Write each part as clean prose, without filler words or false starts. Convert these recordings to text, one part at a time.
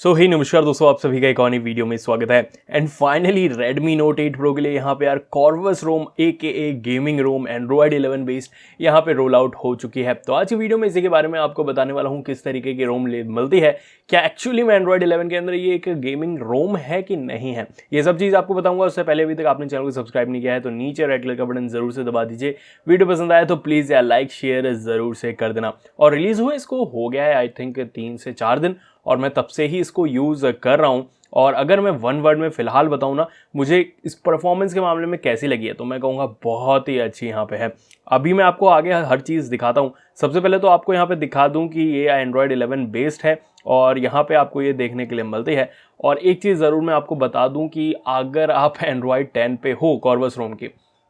ही नमस्कार दोस्तों, आप सभी का एक और नई वीडियो में स्वागत है। And finally Redmi Note 8 Pro के लिए यहाँ पे यार कॉर्वस रोम AKA गेमिंग रोम एंड्रॉयड 11 बेस्ड यहाँ पे रोल आउट हो चुकी है। तो आज की वीडियो में इसी के बारे में आपको बताने वाला हूँ किस तरीके की रोम मिलती है, क्या एक्चुअली में एंड्रॉयड 11 के अंदर ये एक गेमिंग रोम है कि नहीं है, ये सब चीज़ आपको बताऊंगा। उससे पहले अभी तक आपने चैनल को सब्सक्राइब नहीं किया है तो नीचे रेड कलर का बटन जरूर से दबा दीजिए। वीडियो पसंद आया तो प्लीज़ यार लाइक शेयर जरूर से कर देना। और रिलीज़ हुए इसको हो गया है आई थिंक 3 से 4 दिन और मैं तब से ही इसको यूज़ कर रहा हूँ। और अगर मैं वन वर्ड में फ़िलहाल बताऊँ ना मुझे इस परफॉर्मेंस के मामले में कैसी लगी है, तो मैं कहूँगा बहुत ही अच्छी यहाँ पे है। अभी मैं आपको आगे हर चीज़ दिखाता हूँ। सबसे पहले तो आपको यहाँ पे दिखा दूँ कि ये एंड्रॉयड 11 बेस्ड है और यहाँ पे आपको ये देखने के लिए मिलती है। और एक चीज़ ज़रूर मैं आपको बता दूँ कि अगर आप एंड्रॉयड 10 पे हो कॉर्वस रोम की,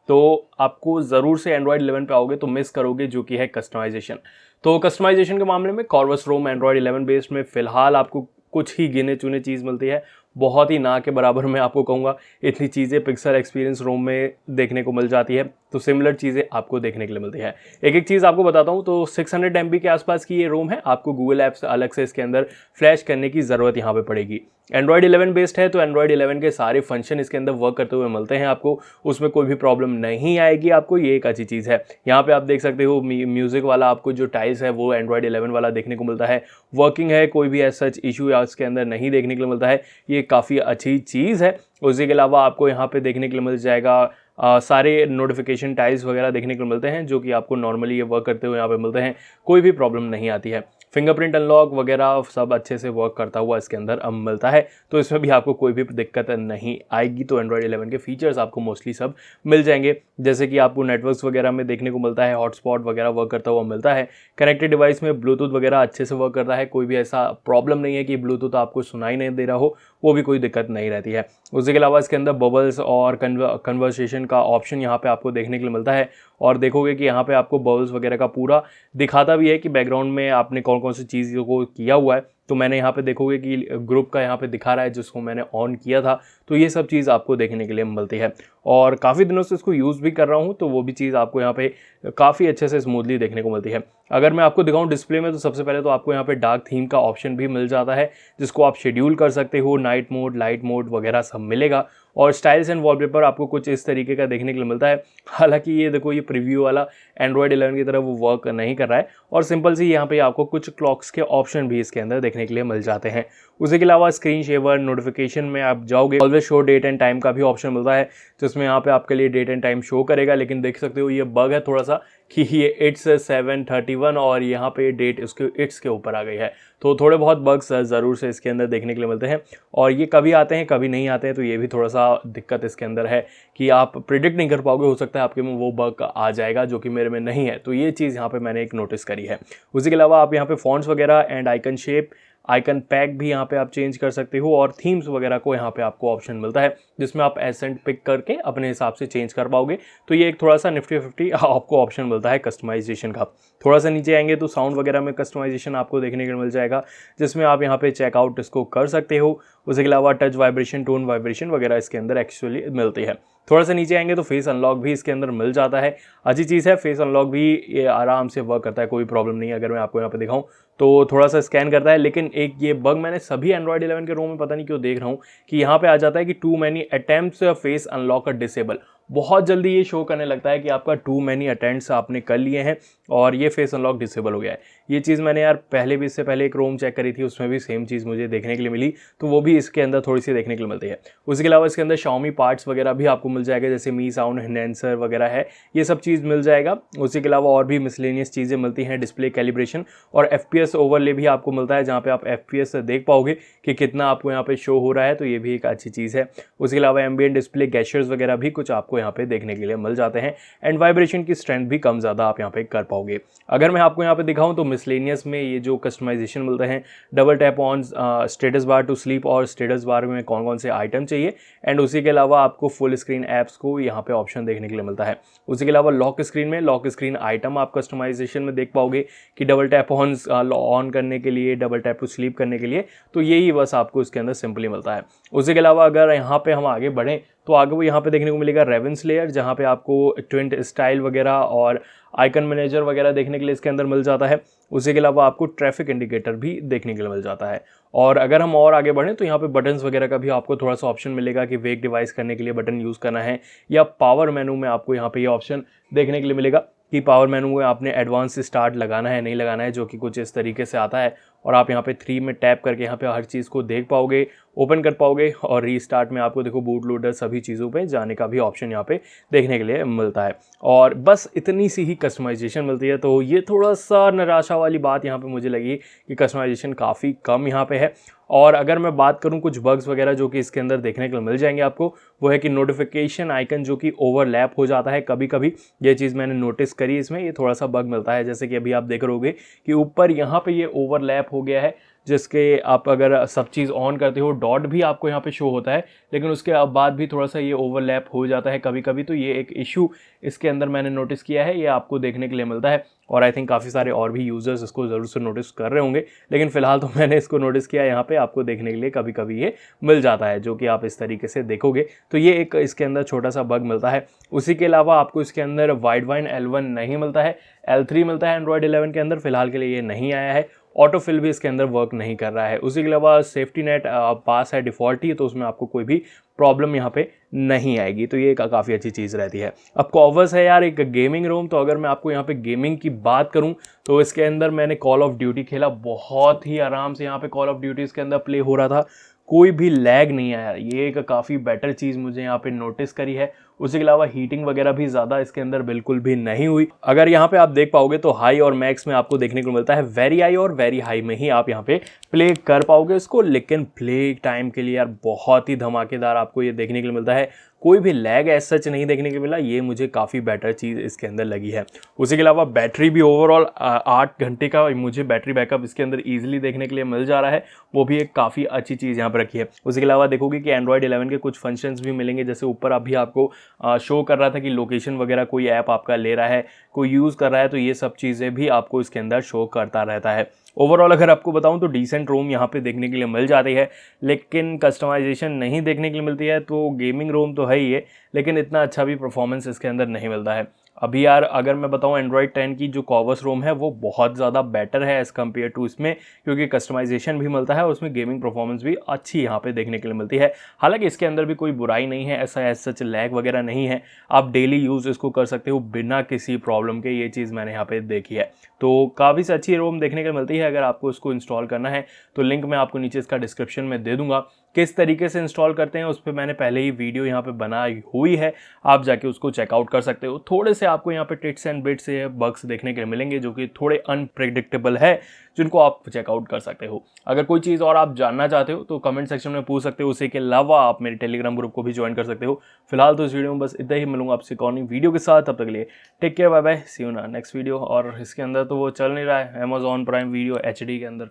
तो आपको ज़रूर से एंड्रॉयड 11 पे आओगे तो मिस करोगे, जो कि है कस्टमाइजेशन। तो कस्टमाइजेशन के मामले में कॉर्वस रोम एंड्रॉयड 11 बेस्ड में फ़िलहाल आपको कुछ ही गिने चुने चीज़ मिलती है, बहुत ही ना के बराबर मैं आपको कहूँगा। इतनी चीज़ें पिक्सल एक्सपीरियंस रोम में देखने को मिल जाती है, तो सिमिलर चीज़ें आपको देखने के लिए मिलती है। एक एक चीज़ आपको बताता हूँ। तो 600 MB के आसपास की ये रोम है। आपको गूगल ऐप्स अलग से इसके अंदर फ्लैश करने की ज़रूरत यहाँ पे पड़ेगी। एंड्रॉयड 11 बेस्ड है तो एंड्रॉयड 11 के सारे फंक्शन इसके अंदर वर्क करते हुए मिलते हैं आपको, उसमें कोई भी प्रॉब्लम नहीं आएगी आपको, ये एक अच्छी चीज़ है। यहाँ पे आप देख सकते हो म्यूज़िक वाला आपको जो टाइल्स है वो एंड्रॉयड 11 वाला देखने को मिलता है, वर्किंग है, कोई भी ऐसा सच इशू इसके अंदर नहीं देखने के लिए मिलता है। ये काफ़ी अच्छी चीज़ है। उसी के अलावा आपको यहाँ पे देखने के लिए मिल जाएगा सारे नोटिफिकेशन टाइल्स वगैरह देखने को मिलते हैं, जो कि आपको नॉर्मली ये वर्क करते हुए यहाँ पे मिलते हैं, कोई भी प्रॉब्लम नहीं आती है। फिंगरप्रिंट अनलॉक वगैरह सब अच्छे से वर्क करता हुआ इसके अंदर अब मिलता है, तो इसमें भी आपको कोई भी दिक्कत नहीं आएगी। तो एंड्रॉयड 11 के फीचर्स आपको मोस्टली सब मिल जाएंगे, जैसे कि आपको नेटवर्क्स वगैरह में देखने को मिलता है, हॉटस्पॉट वगैरह वर्क करता हुआ मिलता है। कनेक्टेड डिवाइस में ब्लूटूथ वगैरह अच्छे से वर्क करता है, कोई भी ऐसा प्रॉब्लम नहीं है कि ब्लूटूथ आपको सुनाई नहीं दे रहा हो, वो भी कोई दिक्कत नहीं रहती है। उसके अलावा इसके अंदर बबल्स और कन्वर्सेशन का ऑप्शन यहाँ पे आपको देखने के लिए मिलता है। और देखोगे कि यहाँ पे आपको बबल्स वगैरह का पूरा दिखाता भी है कि बैकग्राउंड में आपने कौन कौन सी चीज़ों को किया हुआ है। तो मैंने यहाँ पे देखोगे कि ग्रुप का यहाँ पे दिखा रहा है जिसको मैंने ऑन किया था, तो ये सब चीज़ आपको देखने के लिए मिलती है। और काफ़ी दिनों से इसको यूज़ भी कर रहा हूँ, तो वो भी चीज़ आपको यहाँ पे काफ़ी अच्छे से स्मूथली देखने को मिलती है। अगर मैं आपको दिखाऊँ डिस्प्ले में, तो सबसे पहले तो आपको यहाँ पे डार्क थीम का ऑप्शन भी मिल जाता है, जिसको आप शेड्यूल कर सकते हो, नाइट मोड, लाइट मोड वगैरह सब मिलेगा। और स्टाइल्स एंड वॉलपेपर आपको कुछ इस तरीके का देखने के लिए मिलता है। हालांकि ये देखो, ये प्रीव्यू वाला एंड्रॉयड 11 की तरह वो वर्क नहीं कर रहा है। और सिंपल सी यहाँ पे आपको कुछ क्लॉक्स के ऑप्शन भी इसके अंदर देखने के लिए मिल जाते हैं। उसी के अलावा स्क्रीन शेवर नोटिफिकेशन में आप जाओगे, always show that and time का भी ऑप्शन मिलता है, जिसमें यहाँ पे आपके लिए डेट एंड टाइम शो करेगा। लेकिन देख सकते हो ये बग है थोड़ा सा कि ये इट्स 7:31 और यहाँ पे डेट उसके इट्स के ऊपर आ गई है। तो थोड़े बहुत बग्स ज़रूर से इसके अंदर देखने के लिए मिलते हैं, और ये कभी आते हैं कभी नहीं आते हैं, तो ये भी थोड़ा सा दिक्कत इसके अंदर है कि आप प्रिडिक्ट नहीं कर पाओगे। हो सकता है आपके में वो बग आ जाएगा, जो कि मेरे में नहीं है। तो ये चीज़ यहाँ पे मैंने एक नोटिस करी है। उसी के अलावा आप यहाँ पे फॉन्ट्स वगैरह and icon shape, icon pack भी यहाँ पे आप चेंज कर सकते हो, और थीम्स वगैरह को यहाँ पे आपको ऑप्शन मिलता है, जिसमें आप एसेंट पिक करके अपने हिसाब से चेंज कर पाओगे। तो ये एक थोड़ा सा निफ्टी 50 आपको ऑप्शन मिलता है कस्टमाइजेशन का। थोड़ा सा नीचे आएंगे तो साउंड वगैरह में कस्टमाइजेशन आपको देखने को मिल जाएगा, जिसमें आप यहाँ पे चेकआउट इसको कर सकते हो। उसके अलावा टच वाइब्रेशन, टोन वाइब्रेशन वगैरह इसके अंदर एक्चुअली मिलती है। थोड़ा सा नीचे आएंगे तो फेस अनलॉक भी इसके अंदर मिल जाता है। अच्छी चीज़ है, फेस अनलॉक भी ये आराम से वर्क करता है, कोई प्रॉब्लम नहीं है। अगर मैं आपको यहाँ पे दिखाऊं तो थोड़ा सा स्कैन करता है, लेकिन एक ये बग मैंने सभी एंड्रॉयड 11 के रोम में पता नहीं क्यों देख रहा हूँ कि यहाँ पे आ जाता है कि too many attempts face unlock disable. बहुत जल्दी ये शो करने लगता है कि आपका टू मैनी अटेम्प्ट्स आपने कर लिए हैं और ये फेस अनलॉक डिसेबल हो गया है। ये चीज़ मैंने यार पहले भी, इससे पहले एक रोम चेक करी थी, उसमें भी सेम चीज़ मुझे देखने के लिए मिली, तो वो भी इसके अंदर थोड़ी सी देखने के लिए मिलती है। उसके अलावा इसके अंदर Xiaomi पार्ट्स वगैरह भी आपको मिल जाएगा, जैसे मी साउंड एनहेंसर वगैरह है, ये सब चीज़ मिल जाएगा। उसी के अलावा और भी मिसलेनियस चीज़ें मिलती हैं, डिस्प्ले कैलिब्रेशन और FPS ओवरले भी आपको मिलता है, जहाँ पे आप FPS देख पाओगे कि कितना आपको यहाँ पे शो हो रहा है, तो ये भी एक अच्छी चीज़ है। उसके अलावा एम्बिएंट डिस्प्ले गैशर्स वगैरह भी कुछ आपको यहाँ पे देखने के लिए मिल जाते हैं, एंड वाइब्रेशन की स्ट्रेंथ भी कम ज़्यादा आप यहाँ पे कर पाओगे। अगर मैं आपको यहाँ पे दिखाऊं तो मिसलेनियस में ये जो कस्टमाइजेशन मिलते हैं, double tap on status bar to sleep और स्टेटस बार में कौन कौन से आइटम चाहिए, एंड उसी के अलावा आपको फुल स्क्रीन ऐप्स को यहाँ पे ऑप्शन देखने के लिए मिलता है। उसी के अलावा लॉक स्क्रीन में लॉक स्क्रीन आइटम आप कस्टमाइजेशन में देख पाओगे कि डबल टैप ऑन करने के लिए, डबल टैप टू स्लीप करने के लिए, तो यही बस आपको इसके अंदर सिंपली मिलता है। उसी के अलावा अगर यहाँ पे हम आगे बढ़ें तो आगे वो यहाँ पे देखने को मिलेगा रेवेंस लेयर, जहाँ पे आपको ट्विंट स्टाइल वगैरह और आइकन मैनेजर वगैरह देखने के लिए इसके अंदर मिल जाता है। उसी के अलावा आपको ट्रैफिक इंडिकेटर भी देखने के लिए मिल जाता है। और अगर हम और आगे बढ़ें तो यहाँ पे बटन्स वगैरह का भी आपको थोड़ा सा ऑप्शन मिलेगा कि वेक डिवाइस करने के लिए बटन यूज़ करना है, या पावर मेनू में आपको यहाँ पे ये ऑप्शन देखने के लिए मिलेगा कि पावर मेनू में आपने एडवांस स्टार्ट लगाना है नहीं लगाना है, जो कि कुछ इस तरीके से आता है। और आप यहाँ पे 3 में टैप करके यहाँ पे हर चीज़ को देख पाओगे, ओपन कर पाओगे, और रीस्टार्ट में आपको देखो बूट लोडर सभी चीज़ों पे जाने का भी ऑप्शन यहाँ पे देखने के लिए मिलता है। और बस इतनी सी ही कस्टमाइजेशन मिलती है। तो ये थोड़ा सा निराशा वाली बात यहाँ पे मुझे लगी कि कस्टमाइजेशन काफ़ी कम यहाँ पे है। और अगर मैं बात करूँ कुछ बग्स वगैरह जो कि इसके अंदर देखने को मिल जाएंगे आपको, वो है कि नोटिफिकेशन आइकन जो कि ओवरलैप हो जाता है कभी कभी। ये चीज़ मैंने नोटिस करी, इसमें ये थोड़ा सा बग मिलता है। जैसे कि अभी आप देख रहोगे कि ऊपर यहाँ पे ये ओवरलैप हो गया है, जिसके आप अगर सब चीज़ ऑन करते हो डॉट भी आपको यहाँ पे शो होता है, लेकिन उसके बाद भी थोड़ा सा ये ओवरलैप हो जाता है कभी कभी। तो ये एक इशू इसके अंदर मैंने नोटिस किया है, ये आपको देखने के लिए मिलता है। और आई थिंक काफ़ी सारे और भी यूज़र्स इसको ज़रूर से नोटिस कर रहे होंगे, लेकिन फिलहाल तो मैंने इसको नोटिस किया। यहाँ पे आपको देखने के लिए कभी कभी ये मिल जाता है, जो कि आप इस तरीके से देखोगे। तो ये एक इसके अंदर छोटा सा बग मिलता है। उसी के अलावा आपको इसके अंदर वाइड वाइन L1 नहीं मिलता है, L3 मिलता है एंड्रॉयड 11 के अंदर। फिलहाल के लिए ये नहीं आया है। ऑटो फिल भी इसके अंदर वर्क नहीं कर रहा है। उसी के अलावा सेफ्टी नेट पास है डिफ़ॉल्ट ही, तो उसमें आपको कोई भी प्रॉब्लम यहाँ पे नहीं आएगी। तो ये काफ़ी अच्छी चीज़ रहती है। अब कॉर्वस है यार एक गेमिंग रोम, तो अगर मैं आपको यहाँ पे गेमिंग की बात करूँ तो इसके अंदर मैंने कॉल ऑफ ड्यूटी खेला, बहुत ही आराम से यहाँ पे कॉल ऑफ ड्यूटी इसके अंदर प्ले हो रहा था, कोई भी लैग नहीं आया। ये एक काफ़ी बेटर चीज़ मुझे यहाँ पे नोटिस करी है। उसी के अलावा हीटिंग वगैरह भी ज़्यादा इसके अंदर बिल्कुल भी नहीं हुई। अगर यहाँ पे आप देख पाओगे तो हाई और मैक्स में आपको देखने को मिलता है, वेरी हाई और वेरी हाई में ही आप यहाँ पे प्ले कर पाओगे इसको। लेकिन प्ले टाइम के लिए यार बहुत ही धमाकेदार आपको ये देखने के लिए मिलता है, कोई भी लैग एज सच नहीं देखने को मिला। ये मुझे काफ़ी बेटर चीज़ इसके अंदर लगी है। उसी के अलावा बैटरी भी ओवरऑल 8 घंटे का मुझे बैटरी बैकअप इसके अंदर ईजिली देखने के लिए मिल जा रहा है, वो भी एक काफ़ी अच्छी चीज़ यहाँ पर रखी है। उसी के अलावा देखोगे कि एंड्रॉयड 11 के कुछ फंक्शंस भी मिलेंगे, जैसे ऊपर अभी आपको शो कर रहा था कि लोकेशन वगैरह कोई ऐप आपका ले रहा है, कोई यूज़ कर रहा है, तो ये सब चीज़ें भी आपको इसके अंदर शो करता रहता है। ओवरऑल अगर आपको बताऊं तो डिसेंट रोम यहाँ पे देखने के लिए मिल जाती है, लेकिन कस्टमाइजेशन नहीं देखने के लिए मिलती है। तो गेमिंग रोम तो है ही है, लेकिन इतना अच्छा भी परफॉर्मेंस इसके अंदर नहीं मिलता है। अभी यार अगर मैं बताऊं एंड्रॉयड 10 की जो कॉर्वस रोम है वो बहुत ज़्यादा बेटर है एज़ कम्पेयर टू इसमें, क्योंकि कस्टमाइजेशन भी मिलता है और उसमें गेमिंग परफॉर्मेंस भी अच्छी यहाँ पे देखने के लिए मिलती है। हालांकि इसके अंदर भी कोई बुराई नहीं है, ऐसा एज सच लैग वगैरह नहीं है, आप डेली यूज़ इसको कर सकते हो बिना किसी प्रॉब्लम के। ये चीज़ मैंने यहाँ पे देखी है। तो काफ़ी से अच्छी रोम देखने के लिए मिलती है। अगर आपको इसको इंस्टॉल करना है तो लिंक मैं आपको नीचे इसका डिस्क्रिप्शन में दे दूंगा। किस तरीके से इंस्टॉल करते हैं उस पर मैंने पहले ही वीडियो यहाँ पे बनाई हुई है, आप जाके उसको चेकआउट कर सकते हो। थोड़े से आपको यहाँ पे टिट्स एंड बिट्स से बग्स देखने के लिए मिलेंगे जो कि थोड़े अनप्रेडिक्टेबल है, जिनको आप चेकआउट कर सकते हो। अगर कोई चीज़ और आप जानना चाहते हो तो कमेंट सेक्शन में पूछ सकते हो। उसी के अलावा आप मेरे टेलीग्राम ग्रुप को भी ज्वाइन कर सकते हो। फिलहाल तो इस वीडियो में बस इतना ही, मिलूंगा आपसे कौन वीडियो के साथ। तब तक के लिए take care, bye bye, see you ना नेक्स्ट वीडियो। और इसके अंदर तो वो चल नहीं रहा है Amazon प्राइम वीडियो HD के अंदर,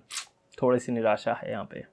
थोड़ी सी निराशा है यहाँ पे।